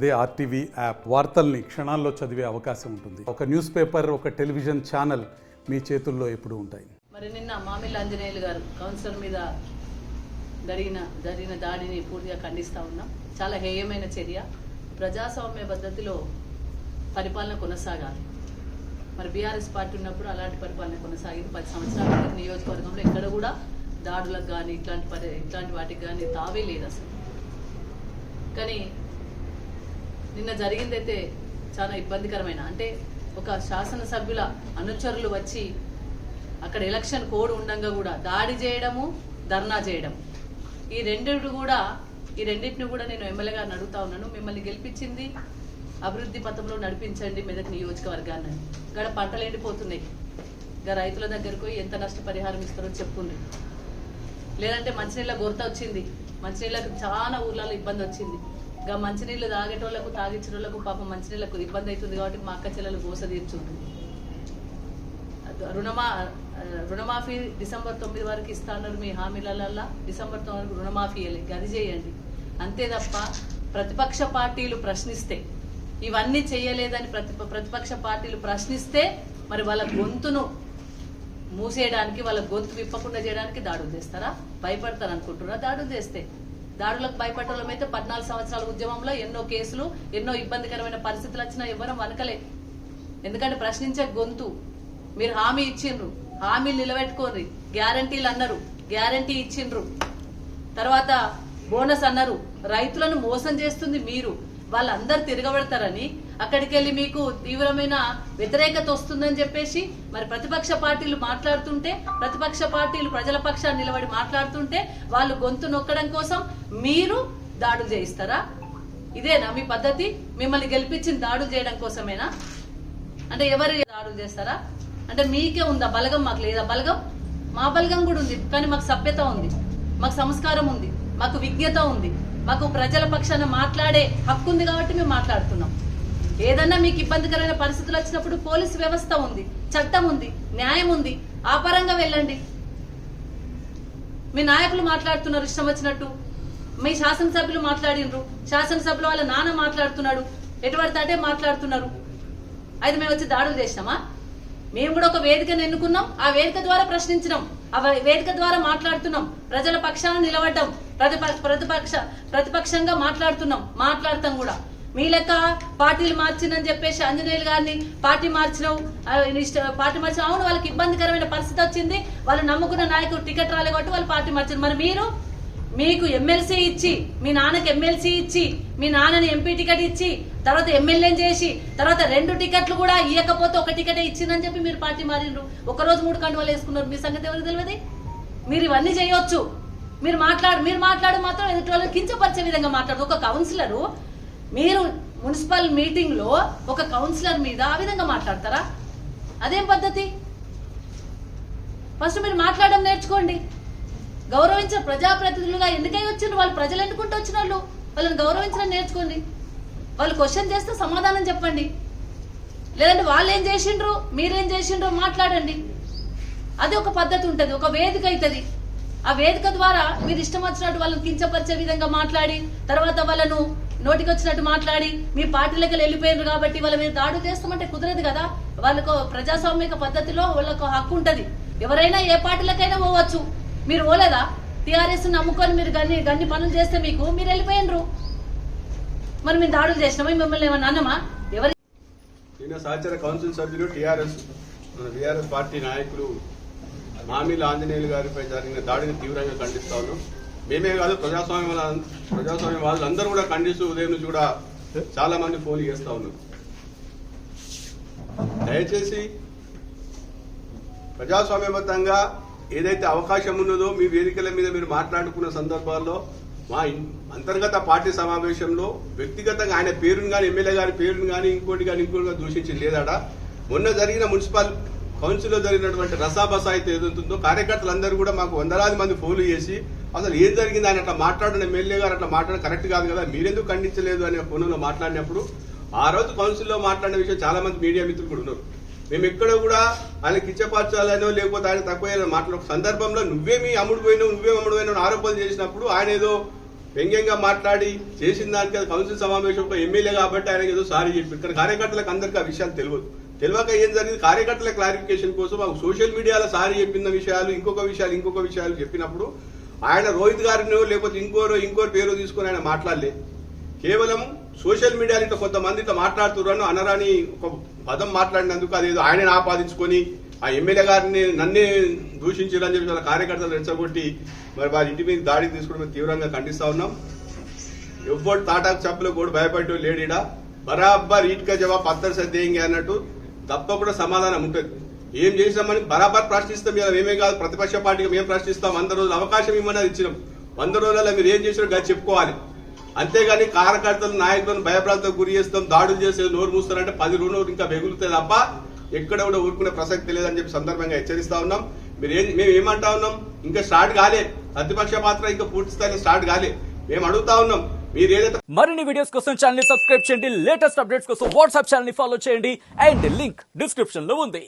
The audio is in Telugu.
అదే ఆర్టీవీ యాప్. వార్తల్ని క్షణాల్లో చదివే అవకాశం ఉంటుంది. ఒక న్యూస్ పేపర్, ఒక టెలివిజన్ ఛానల్ మీ చేతుల్లో ఎప్పుడూ ఉంటాయి. మరి నిన్న మామిళ్ళ ఆంజనేయులు గారు కౌన్సిలర్ మీద జరిగిన దాడిని పూర్తిగా ఖండిస్తూ ఉన్నాం. చాలా హేయమైన చర్య. ప్రజాస్వామ్య పద్ధతిలో పరిపాలన కొనసాగాలి. మరి బీఆర్ఎస్ పార్టీ ఉన్నప్పుడు అలాంటి పరిపాలన కొనసాగింది. 10 సంవత్సరాల నియోజకవర్గంలో ఎక్కడ కూడా దాడులకు కానీ ఇట్లాంటి వాటికి కానీ తావే లేదు అసలు. కానీ నిన్న జరిగిందైతే చాలా ఇబ్బందికరమైన, అంటే ఒక శాసనసభ్యుల అనుచరులు వచ్చి అక్కడ ఎలక్షన్ కోడ్ ఉండగా కూడా దాడి చేయడము, ధర్నా చేయడం, ఈ రెండింటిని కూడా నేను ఎమ్మెల్యే గారిని అడుగుతా ఉన్నాను. మిమ్మల్ని గెలిపించింది అభివృద్ధి పథంలో నడిపించండి మెదక్ నియోజకవర్గాన్ని. ఇక్కడ పంటలు ఎండిపోతున్నాయి, ఇంకా రైతుల దగ్గరకు పోయి ఎంత నష్టపరిహారం ఇస్తారో చెప్పుండ్రి. లేదంటే మంచినీళ్ళ కొరత వచ్చింది, మంచినీళ్ళకు చాలా ఊర్లలో ఇబ్బంది వచ్చింది. ఇంకా మంచినీళ్ళు తాగేటోళ్లకు, తాగించిన వాళ్ళకు పాపం మంచినీళ్ళకు ఇబ్బంది అవుతుంది. కాబట్టి మా అక్క చెల్లెలు గోస తీర్చుంటుంది. రుణమాఫీ డిసెంబర్ 9 వరకు ఇస్తాన్నారు మీ హామీలలో. డిసెంబర్ 9 వరకు రుణమాఫీ గది చేయండి అంతే తప్ప ప్రతిపక్ష పార్టీలు ప్రశ్నిస్తే, ఇవన్నీ చేయలేదని ప్రతిపక్ష పార్టీలు ప్రశ్నిస్తే మరి వాళ్ళ గొంతును మూసేయడానికి, వాళ్ళ గొంతు విప్పకుండా చేయడానికి దాడులు చేస్తారా? భయపడతారు అనుకుంటున్నారా? దాడులు చేస్తే దాడులకు భయపడటమైతే 14 సంవత్సరాల ఉద్యమంలో ఎన్నో కేసులు, ఎన్నో ఇబ్బందికరమైన పరిస్థితులు వచ్చినా ఎవరం వనకలే. ఎందుకంటే ప్రశ్నించే గొంతు. మీరు హామీ ఇచ్చిండ్రు, హామీలు నిలబెట్టుకోండి. గ్యారంటీలు అన్నారు, గ్యారంటీ ఇచ్చిండ్రు. తర్వాత బోనస్ అన్నారు. రైతులను మోసం చేస్తుంది మీరు. వాళ్ళందరూ తిరగబడతారని అక్కడికి వెళ్ళి మీకు తీవ్రమైన వ్యతిరేకత వస్తుందని చెప్పేసి మరి ప్రతిపక్ష పార్టీలు మాట్లాడుతుంటే, ప్రతిపక్ష పార్టీలు ప్రజల పక్షాన్ని నిలబడి మాట్లాడుతుంటే వాళ్ళు గొంతు నొక్కడం కోసం మీరు దాడులు చేయిస్తారా? ఇదేనా మీ పద్ధతి? మిమ్మల్ని గెలిపించిన దాడులు చేయడం కోసమేనా? అంటే ఎవరు దాడులు చేస్తారా? అంటే మీకే ఉందా బలగం? మాకు లేదా బలగం? మా బలగం కూడా ఉంది, కానీ మాకు సభ్యత ఉంది, మాకు సంస్కారం ఉంది, మాకు విజ్ఞత ఉంది, మాకు ప్రజల పక్షాన మాట్లాడే హక్కు ఉంది. కాబట్టి మేము మాట్లాడుతున్నాం. ఏదన్నా మీకు ఇబ్బందికరమైన పరిస్థితులు వచ్చినప్పుడు పోలీసు వ్యవస్థ ఉంది, చట్టం ఉంది, న్యాయం ఉంది. ఆ పరంగా వెళ్ళండి. మీ నాయకులు మాట్లాడుతున్నారు ఇష్టం వచ్చినట్టు, మీ శాసనసభ్యులు మాట్లాడినరు, శాసనసభ్యుల వాళ్ళ నాన్న మాట్లాడుతున్నాడు, ఎటువంటి అంటే మాట్లాడుతున్నారు. అయితే మేము వచ్చి దాడులు చేసినామా? మేము కూడా ఒక వేదికను ఎన్నుకున్నాం, ఆ వేదిక ద్వారా ప్రశ్నించినాం, ఆ వేదిక ద్వారా మాట్లాడుతున్నాం, ప్రజల పక్షాన నిలబడ్డాం, ప్రతిపక్షంగా మాట్లాడతాం కూడా. మీ లెక్క పార్టీలు మార్చిందని చెప్పేసి ఆంజనేయులు గారిని పార్టీ మార్చినావు. అవును, వాళ్ళకి ఇబ్బందికరమైన పరిస్థితి వచ్చింది, వాళ్ళు నమ్ముకున్న నాయకుడు టికెట్ రాలే కాబట్టి వాళ్ళు పార్టీ మార్చారు. మరి మీకు ఎమ్మెల్సీ ఇచ్చి, మీ నాన్నకి ఎమ్మెల్సీ ఇచ్చి, మీ నాన్నని ఎంపీ టికెట్ ఇచ్చి, తర్వాత ఎమ్మెల్యేని చేసి, తర్వాత 2 టికెట్లు కూడా ఇవ్వకపోతే 1 టికెటే ఇచ్చిందని చెప్పి మీరు పార్టీ మారిండ్రు. ఒకరోజు 3 కండువాలు వేసుకున్నారు. మీ సంగతి ఎవరికి తెలియదు? మీరు ఇవన్నీ చేయొచ్చు. మీరు మాట్లాడు మాత్రం ఎదుటి వాళ్ళని కించపరిచే విధంగా మాట్లాడు. ఒక కౌన్సిలరు, మీరు మున్సిపల్ మీటింగ్ లో ఒక కౌన్సిలర్ మీద ఆ విధంగా మాట్లాడతారా? అదేం పద్ధతి? ఫస్ట్ మీరు మాట్లాడడం నేర్చుకోండి. గౌరవించిన ప్రజాప్రతినిధులుగా ఎందుకై వచ్చిండ్రు? వాళ్ళు ప్రజలు ఎన్నుకుంటూ వచ్చిన వాళ్ళు, వాళ్ళని గౌరవించడం నేర్చుకోండి. వాళ్ళు క్వశ్చన్ చేస్తే సమాధానం చెప్పండి. లేదంటే వాళ్ళు ఏం చేసిండ్రు, మీరేం చేసిండ్రు మాట్లాడండి. అది ఒక పద్ధతి ఉంటుంది, ఒక వేదిక అవుతుంది. ఆ వేదిక ద్వారా మీరు ఇష్టం వచ్చినట్టు వాళ్ళని కించపరిచే విధంగా మాట్లాడి, తర్వాత వాళ్ళను నోటికి వచ్చినట్టు మాట్లాడి మీ పార్టీలకు వెళ్ళిపోయారు కాబట్టి వాళ్ళ మీద దాడులు చేస్తామంటే కుదరదు కదా. వాళ్ళకు ప్రజాస్వామిక పద్ధతిలో వాళ్ళకు హక్కు ఉంటది. ఎవరైనా ఏ పార్టీలకైనా పోవచ్చు. మీరు పోలేదా? టీఆర్ఎస్ నమ్ముకొని మీరు గన్ని పనులు చేస్తే మీరు వెళ్ళిపోయినరు. మరి మేము దాడులు చేసినామా? మిమ్మల్ని ఏమన్నా అన్నమా? ఎవరి నిన్న సహచర కౌన్సిల్ సభ్యులు బీఆర్ఎస్ పార్టీ నాయకులు మామిళ్ళ ఆంజనేయులు గారిపై జరిగిన దాడిని తీవ్రంగా ఖండిస్తా ఉన్నాం. మేమే కాదు, ప్రజాస్వామ్య వాళ్ళందరూ కూడా ఖండిస్తూ ఉదయం నుంచి కూడా చాలా మంది ఫోన్ చేస్తా ఉన్నారు. దయచేసి ప్రజాస్వామ్యబద్ధంగా ఏదైతే అవకాశం ఉన్నదో మీ వేదికల మీద మీరు మాట్లాడుకున్న సందర్భాల్లో మా అంతర్గత పార్టీ సమావేశంలో వ్యక్తిగతంగా ఆయన పేరును కానీ, ఎమ్మెల్యే గారి పేరును కానీ, ఇంకోటి దూషించింది లేదాడ. మొన్న జరిగిన మున్సిపల్ కౌన్సిల్లో జరిగినటువంటి రసాబస అయితే ఏదవుతుందో కార్యకర్తలందరూ కూడా మాకు వందలాది మంది ఫోన్లు చేసి అసలు ఏం జరిగింది, ఆయన అట్లా మాట్లాడిన ఎమ్మెల్యే గారు అట్లా మాట్లాడడం కరెక్ట్ కాదు కదా, మీరెందుకు ఖండించలేదు అనే ఫోన్లో మాట్లాడినప్పుడు ఆ రోజు కౌన్సిల్లో మాట్లాడిన విషయం చాలా మంది మీడియా మిత్రులు కూడా ఉన్నారు. మేము ఎక్కడ కూడా ఆయన కిచ్చపరచాలనో లేకపోతే ఆయన తక్కువ మాట్లాడే సందర్భంలో నువ్వే అమ్ముడు పోయినావు ఆరోపణలు చేసినప్పుడు ఆయన ఏదో వ్యంగ్యంగా మాట్లాడి చేసిన దానికి అది కౌన్సిల్ సమావేశంలో ఎమ్మెల్యే కాబట్టి ఆయనకి ఏదో సారీ చెప్పి ఇక్కడ కార్యకర్తలకు అందరికీ ఆ విషయాలు తెలియక ఏం జరిగింది కార్యకర్తల క్లారిఫికేషన్ కోసం సోషల్ మీడియాలో సారీ చెప్పిన విషయాలు ఇంకొక విషయాలు చెప్పినప్పుడు ఆయన రోహిత్ గారినో లేకపోతే ఇంకోరు పేరు తీసుకొని ఆయన మాట్లాడలే కేవలం సోషల్ మీడియాలో ఇట్లా కొంతమంది ఇట్లా మాట్లాడుతున్నారని అనరాని ఒక పదం మాట్లాడినందుకు అదేదో ఆయనని ఆపాదించుకొని ఆ ఎమ్మెల్యే గారిని నన్నే దూషించారని చెప్పి వాళ్ళ కార్యకర్తలు రెచ్చగొట్టి మరి వారి ఇంటి మీద దాడి తీసుకోవడం మేము తీవ్రంగా ఖండిస్తా ఉన్నాం. ఎవ్వరు తాటాకు చెప్పులకు కూడా భయపడే లేడీడా బరాబర్ ఈట్గా జవాబు పత్తర్ సర్దేంగి అన్నట్టు తప్పకుండా సమాధానం ఉంటుంది. ఏం చేసినామని బరాబర్ ప్రశ్నిస్తాం. ఇలా మేమే కాదు ప్రతిపక్ష పార్టీకి మేము ప్రశ్నిస్తాం. 100 రోజులు అవకాశం ఇవ్వమని ఇచ్చినాం. 100 రోజులలో మీరు ఏం చేసినా గది చెప్పుకోవాలి. అంతేగాని కార్యకర్తలు నాయకులను భయభ్రాంతకు గురి చేస్తాం, దాడులు చేసే నోరు మూస్తారంటే 10 రోజులు ఇంకా వెగులుతుంది తప్ప ఎక్కడ కూడా ఊరుకునే ప్రసక్తి లేదని చెప్పి సందర్భంగా హెచ్చరిస్తా ఉన్నాం. మేము ఏమంటా ఉన్నాం, ఇంకా స్టార్ట్ కాలే ప్రతిపక్ష పాత్ర, ఇంకా పూర్తి స్థాయిలో స్టార్ట్ కాలే. మేము అడుగుతా ఉన్నాం మీరు ఏదైతే మరిన్ని వీడియోస్ కోసం ఛానల్ ని సబ్స్క్రైబ్ చేయండి, లేటెస్ట్ అప్డేట్స్ కోసం వాట్సాప్ ఛానల్ ని ఫాలో చేయండి అండ్ లింక్ డిస్క్రిప్షన్ లో ఉంది.